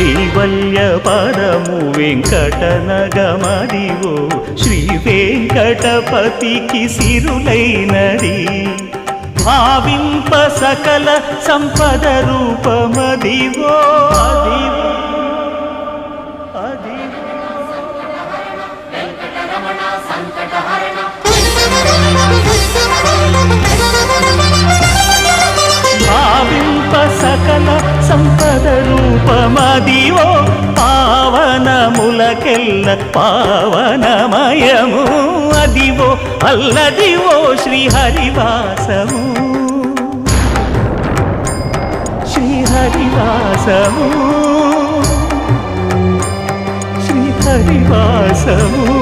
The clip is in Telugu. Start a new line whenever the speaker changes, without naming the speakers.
కైవల్య పదము వెంకటనగమదివో శ్రీ వెంకటపతికి సిరులైనది భావింప సకల సంపద రూపమదివో భావింప సకల సంపద రూపమదివో పావనములకెల్ల పావనమయము అదివో అల్లదివో శ్రీహరివాసము శ్రీహరివాసము శ్రీహరివాసము